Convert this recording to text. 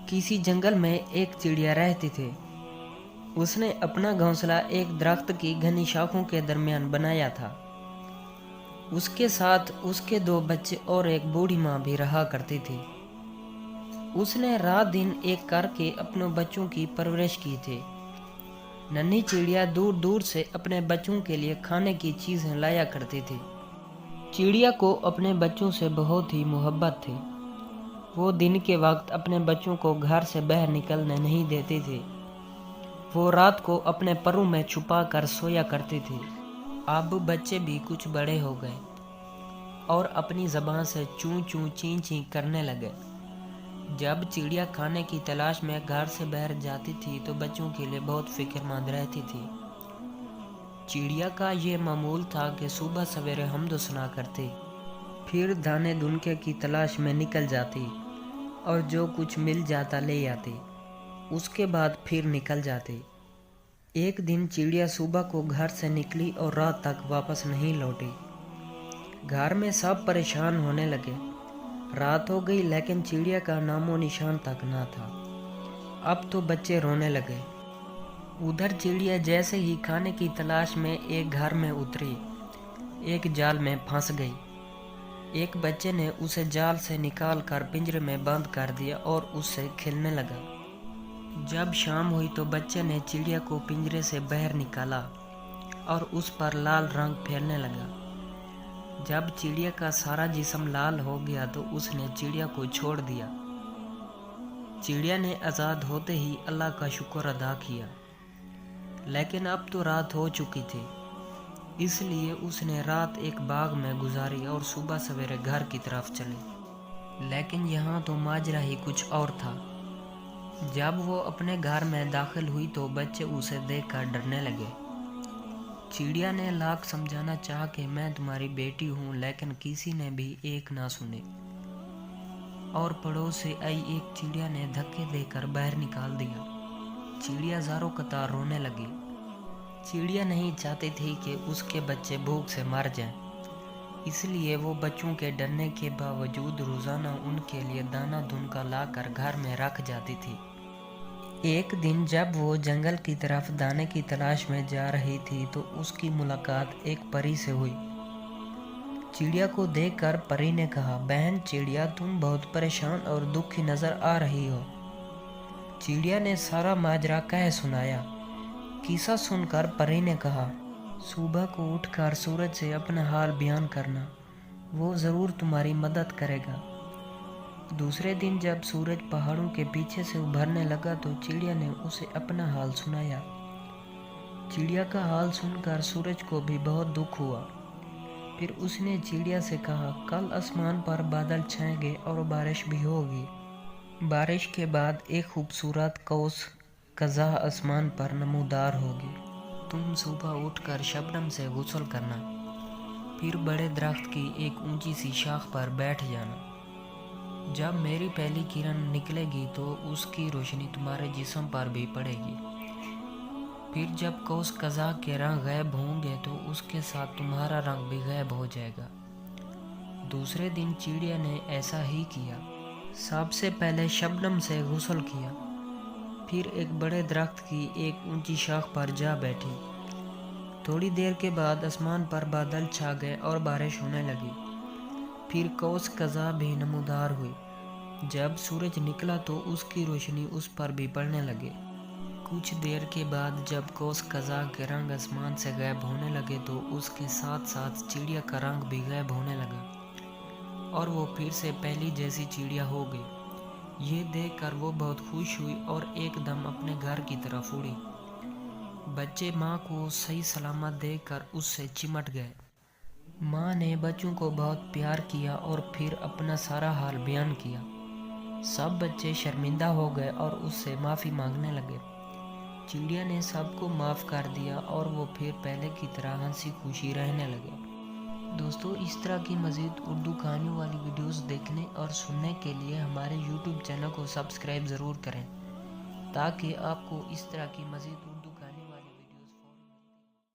किसी जंगल में एक चिड़िया रहती थी। उसने अपना घोंसला एक दरख्त की घनी शाखों के दरमियान बनाया था। उसके साथ उसके 2 बच्चे और एक बूढ़ी माँ भी रहा करती थी। उसने रात दिन एक करके अपने बच्चों की परवरिश की थी। नन्ही चिड़िया दूर दूर से अपने बच्चों के लिए खाने की चीज़ें लाया करती थी। चिड़िया को अपने बच्चों से बहुत ही मोहब्बत थी। वो दिन के वक्त अपने बच्चों को घर से बाहर निकलने नहीं देती थी। वो रात को अपने परों में छुपा कर सोया करती थी। अब बच्चे भी कुछ बड़े हो गए और अपनी ज़बान से चूं चूं चीं चीं करने लगे। जब चिड़िया खाने की तलाश में घर से बाहर जाती थी तो बच्चों के लिए बहुत फिक्रमंद रहती थी। चिड़िया का ये मामूल था कि सुबह सवेरे हमदो सना करती, फिर दाने दुनके की तलाश में निकल जाती और जो कुछ मिल जाता ले आती। उसके बाद फिर निकल जाती। एक दिन चिड़िया सुबह को घर से निकली और रात तक वापस नहीं लौटी। घर में सब परेशान होने लगे। रात हो गई लेकिन चिड़िया का नामो निशान तक ना था। अब तो बच्चे रोने लगे। उधर चिड़िया जैसे ही खाने की तलाश में एक घर में उतरी, एक जाल में फंस गई। एक बच्चे ने उसे जाल से निकाल कर पिंजरे में बंद कर दिया और उससे खेलने लगा। जब शाम हुई तो बच्चे ने चिड़िया को पिंजरे से बाहर निकाला और उस पर लाल रंग फेरने लगा। जब चिड़िया का सारा जिस्म लाल हो गया तो उसने चिड़िया को छोड़ दिया। चिड़िया ने आज़ाद होते ही अल्लाह का शुक्र अदा किया। लेकिन अब तो रात हो चुकी थी, इसलिए उसने रात एक बाग में गुजारी और सुबह सवेरे घर की तरफ चली। लेकिन यहाँ तो माजरा ही कुछ और था। जब वो अपने घर में दाखिल हुई तो बच्चे उसे देखकर डरने लगे। चिड़िया ने लाख समझाना चाहा कि मैं तुम्हारी बेटी हूँ, लेकिन किसी ने भी एक ना सुने और पड़ोस से आई एक चिड़िया ने धक्के देकर बाहर निकाल दिया। चिड़िया ज़ारों कतार रोने लगी। चिड़िया नहीं चाहती थी कि उसके बच्चे भूख से मर जाएं, इसलिए वो बच्चों के डरने के बावजूद रोज़ाना उनके लिए दाना धुनका लाकर घर में रख जाती थी। एक दिन जब वो जंगल की तरफ दाने की तलाश में जा रही थी तो उसकी मुलाकात एक परी से हुई। चिड़िया को देखकर परी ने कहा, बहन चिड़िया, तुम बहुत परेशान और दुखी नजर आ रही हो। चिड़िया ने सारा माजरा कह सुनाया। किस्सा सुनकर परी ने कहा, सुबह को उठकर सूरज से अपना हाल बयान करना, वो ज़रूर तुम्हारी मदद करेगा। दूसरे दिन जब सूरज पहाड़ों के पीछे से उभरने लगा तो चिड़िया ने उसे अपना हाल सुनाया। चिड़िया का हाल सुनकर सूरज को भी बहुत दुख हुआ। फिर उसने चिड़िया से कहा, कल आसमान पर बादल छाएंगे और बारिश भी होगी। बारिश के बाद एक खूबसूरत कौस कज़ाह आसमान पर नमूदार होगी। तुम सुबह उठकर शबनम से गुस्ल करना, फिर बड़े दरख्त की एक ऊंची सी शाख पर बैठ जाना। जब मेरी पहली किरण निकलेगी तो उसकी रोशनी तुम्हारे जिस्म पर भी पड़ेगी। फिर जब कौस कज़ाह के रंग गायब होंगे तो उसके साथ तुम्हारा रंग भी गायब हो जाएगा। दूसरे दिन चिड़िया ने ऐसा ही किया। सबसे पहले शबनम से गुस्ल किया, फिर एक बड़े दरख्त की एक ऊंची शाख पर जा बैठी। थोड़ी देर के बाद आसमान पर बादल छा गए और बारिश होने लगी। फिर कौस कज़ाह भी नमूदार हुई। जब सूरज निकला तो उसकी रोशनी उस पर भी पड़ने लगी। कुछ देर के बाद जब कौस कज़ाह के रंग आसमान से गायब होने लगे तो उसके साथ साथ चिड़िया का रंग भी गायब होने लगा और वो फिर से पहली जैसी चिड़िया हो गई। ये देखकर वो बहुत खुश हुई और एकदम अपने घर की तरफ उड़ी। बच्चे माँ को सही सलामत देखकर उससे चिमट गए। माँ ने बच्चों को बहुत प्यार किया और फिर अपना सारा हाल बयान किया। सब बच्चे शर्मिंदा हो गए और उससे माफ़ी मांगने लगे। चिड़िया ने सबको माफ़ कर दिया और वो फिर पहले की तरह हंसी खुशी रहने लगे। दोस्तों, इस तरह की मज़ीद उर्दू कहानियों वाली वीडियोस देखने और सुनने के लिए हमारे YouTube चैनल को सब्सक्राइब ज़रूर करें ताकि आपको इस तरह की मज़ीद